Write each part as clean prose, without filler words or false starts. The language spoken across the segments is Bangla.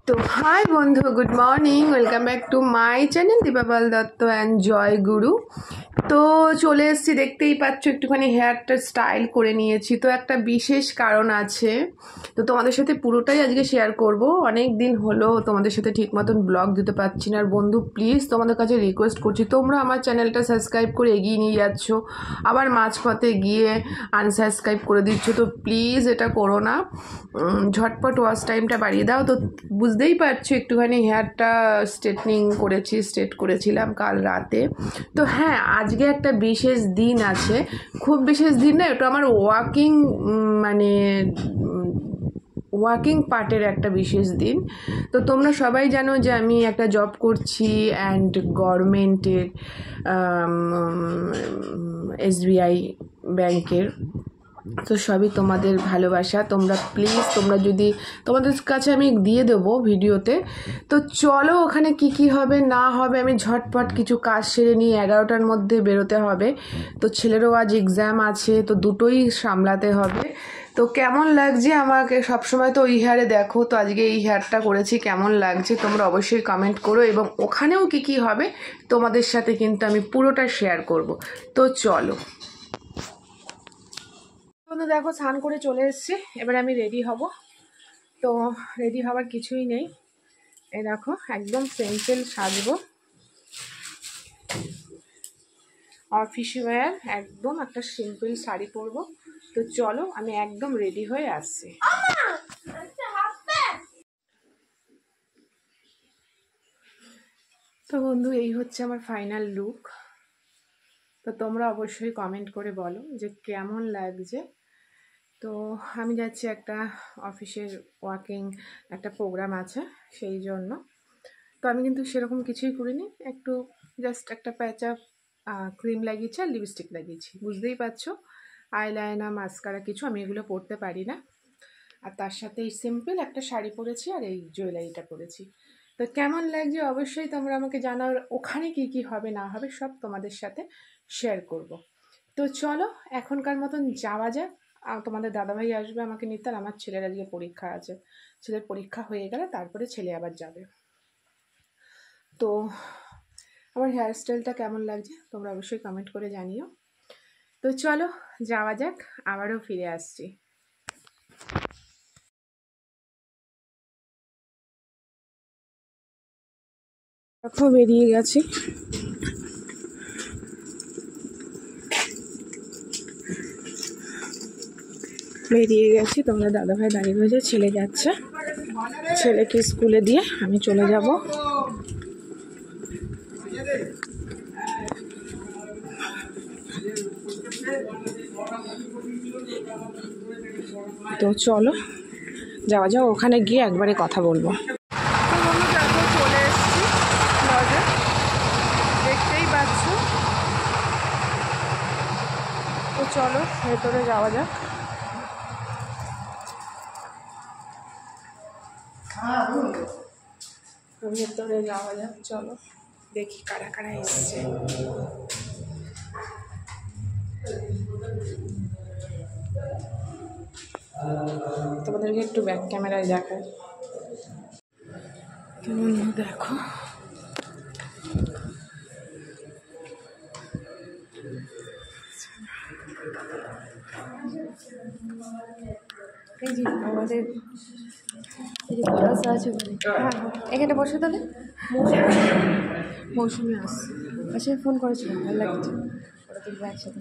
তো হাই বন্ধু, good morning, welcome back to my channel Dipapal Dutta and জয় গুরু। তো চলে এসেছি, দেখতেই পাচ্ছ একটুখানি হেয়ারটা স্টাইল করে নিয়েছি। তো একটা বিশেষ কারণ আছে, তো তোমাদের সাথে পুরোটাই আজকে শেয়ার করব। অনেক দিন হলো তোমাদের সাথে ঠিক মতন ব্লগ দিতে পারছি না। আর বন্ধু প্লিজ তোমাদের কাছে রিকোয়েস্ট করছি, তোমরা আমার চ্যানেলটা সাবস্ক্রাইব করে এগিয়ে নিয়ে যাচ্ছ, আবার মাঝপথে গিয়ে আনসাবস্ক্রাইব করে দিচ্ছ। তো প্লিজ এটা করো না, ঝটপট ওয়াচ টাইমটা বাড়িয়ে দাও। তো বুঝতেই পারছো একটুখানি হেয়ারটা স্ট্রেট করেছিলাম কাল রাতে। তো হ্যাঁ, আজকে একটা বিশেষ দিন আছে, খুব বিশেষ দিন না, এটা আমার ওয়ার্কিং পার্টের একটা বিশেষ দিন। তো তোমরা সবাই জানো যে আমি একটা জব করছি অ্যান্ড গভর্নমেন্টের SBI ব্যাংকের। তো সবই তোমাদের ভালোবাসা। তোমরা প্লিজ, তোমাদের কাছে আমি দিয়ে দেবো ভিডিওতে। তো চলো, ওখানে কি হবে না হবে আমি ঝটপট কিছু কাজ সেরে নিয়ে 11টার মধ্যে বেরোতে হবে। তো ছেলেরও আজ এক্সাম আছে, তো দুটোই সামলাতে হবে। তো কেমন লাগছে আমাকে, সবসময় তো ওই হেয়ারে দেখো, তো আজকে এই হেয়ারটা করেছি, কেমন লাগছে তোমরা অবশ্যই কমেন্ট করো। এবং ওখানেও কি হবে তোমাদের সাথে কিন্তু আমি পুরোটা শেয়ার করব। তো চলো বন্ধু, দেখো স্নান করে চলে এসেছি, এবার আমি রেডি হব। তো রেডি হওয়ার কিছুই নেই, এই দেখো একদম সিম্পল সাজবো, অফিস ওয়্যার, একদম একটা সিম্পল শাড়ি পরবো। তো চলো আমি একদম রেডি হয়ে আসছি। তো বন্ধু, এই হচ্ছে আমার ফাইনাল লুক। তো তোমরা অবশ্যই কমেন্ট করে বলো যে কেমন লাগছে। তো আমি যাচ্ছি একটা অফিসের একটা প্রোগ্রাম আছে, সেই জন্য। তো আমি কিন্তু সেরকম কিছুই করিনি, একটু জাস্ট একটা প্যাচ আপ ক্রিম লাগিয়েছি আর লিপস্টিক লাগিয়েছি, বুঝতেই পারছো। আইলাইনার, মাস্কারা কিছু আমি এগুলো পরতে পারি না। আর তার সাথে এই সিম্পল একটা শাড়ি পরেছি আর এই জুয়েলারিটা পরেছি। তো কেমন লাগছে অবশ্যই তোমরা আমাকে জানাও। ওখানে কি হবে না হবে সব তোমাদের সাথে শেয়ার করব। তো চলো এখনকার মতন যাওয়া যাক। তোমাদের দাদাভাই আসবে আমাকে নিতে, আর আমার ছেলের আজকে পরীক্ষা আছে। ছেলের পরীক্ষা হয়ে গেলে তারপরে ছেলে আবার যাবে। তো আমার হেয়ার স্টাইলটা কেমন লাগছে তোমরা অবশ্যই কমেন্ট করে জানিও। তো চলো যাওয়া যাক, আবারও ফিরে আসছি। দেখো বেরিয়ে গেছি, তোমরা দাদাভাই দাঁড়িয়ে রয়েছে, ছেলে যাচ্ছে, ছেলেকে স্কুলে দিয়ে আমি চলে যাব। তো চলো যাওয়া যাক, ওখানে গিয়ে একবারে কথা বলবো। চলে এসছি লজে, দেখতেই পাচ্ছ। তো চলো ভেতরে যাওয়া যাক। ভেতরে যাওয়া যাক, চলো দেখি কারা কারা এসছে। তোমাদেরকে একটু ব্যাক ক্যামেরায় দেখাই, দেখো এই যে আমাদের আছে, হ্যাঁ এখানে বসে তাহলে মৌসুমি আসছে, পাশে ফোন করেছিল, ভালো লাগছে, ওরা তুলবো একসাথে।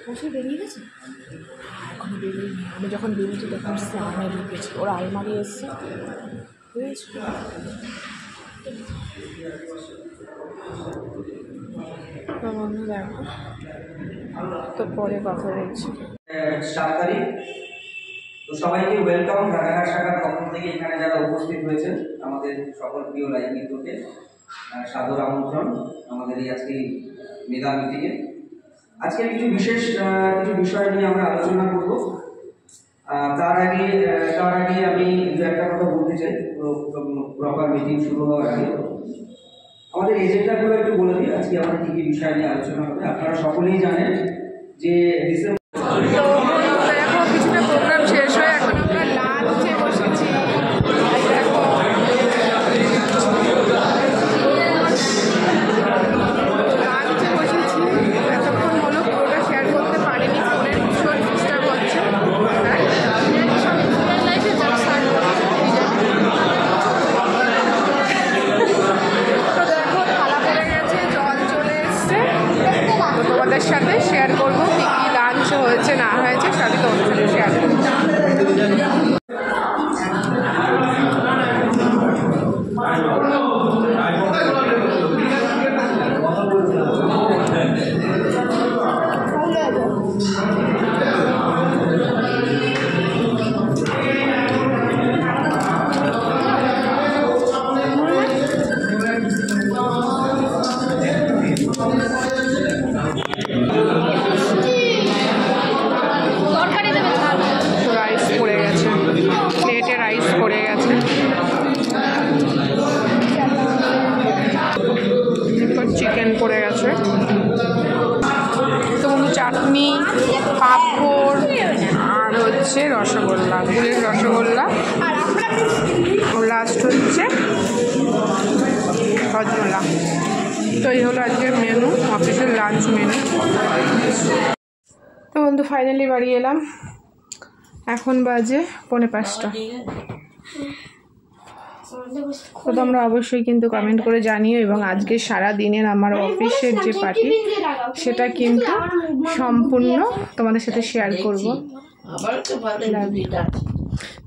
বসে বেরিয়ে গেছে, এখনো বেরিয়ে, আমি যখন বেরিয়েছি তখন সামনে ঢুকেছি, ওরা আলমারি এসছে, বুঝেছি। দেখো তো পরে কথা বলছি। 7 তারিখ। তো সবাইকে ওয়েলকাম রানাঘাট শাখার পক্ষ থেকে এখানে যারা উপস্থিত হয়েছেন, আমাদের সকল প্রিয় লাইভ মিত্রকে সাদর আমন্ত্রণ আমাদের এই আজকে মেগা মিটিংয়ে। আজকে কিছু বিশেষ কিছু বিষয় নিয়ে আমরা আলোচনা করব। তার আগে আমি একটা কথা বলতে চাই, প্রপার মিটিং শুরু হওয়ার আগে। আমাদের এজেন্ডাগুলো একটু বলে দিই, আজকে আমাদের কি কি বিষয় নিয়ে আলোচনা হবে। আপনারা সকলেই জানেন যে ডিসেম্বর তো দেখো কিছুটা প্রোগ্রাম শেষ হয়ে এখন আমরা লাঞ্চে বসেছি। দেখো লাঞ্চে বসেছি, এতক্ষণ হলো পুরোটা শেয়ার করতে পারিনি, ফোনের ভীষণ ডিস্টার্ব হচ্ছে। তো দেখো থালা পড়ে গেছে, জল চলে এসছে, তো তোমাদের সাথে শেয়ার করবো কি কি লাঞ্চ হয়েছে না হয়েছে, সবই তোমাদের সাথে শেয়ার করবো। রাইস পড়ে গেছে, প্লেটে রাইস পড়ে গেছে, চিকেন পড়ে গেছে, তো চাটনি, পাঁপড় আর হচ্ছে রসগোল্লা, গুড়ের রসগোল্লা, লাস্ট হচ্ছে হজমোলা। তো এই হলো আজকের মেনু, অফিসের লাঞ্চ মেনু। তো বন্ধু ফাইনালি বাড়ি এলাম, এখন বাজে 4:45। তো তোমরা অবশ্যই কিন্তু কমেন্ট করে জানিও, এবং আজকে সারা দিনের আমার অফিসের যে পার্টি সেটা কিন্তু সম্পূর্ণ তোমাদের সাথে শেয়ার করব।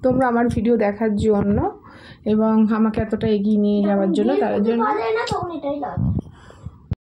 তোমরা আমার ভিডিও দেখার জন্য এবং আমাকে এতটা এগিয়ে নিয়ে যাওয়ার জন্য, তার জন্য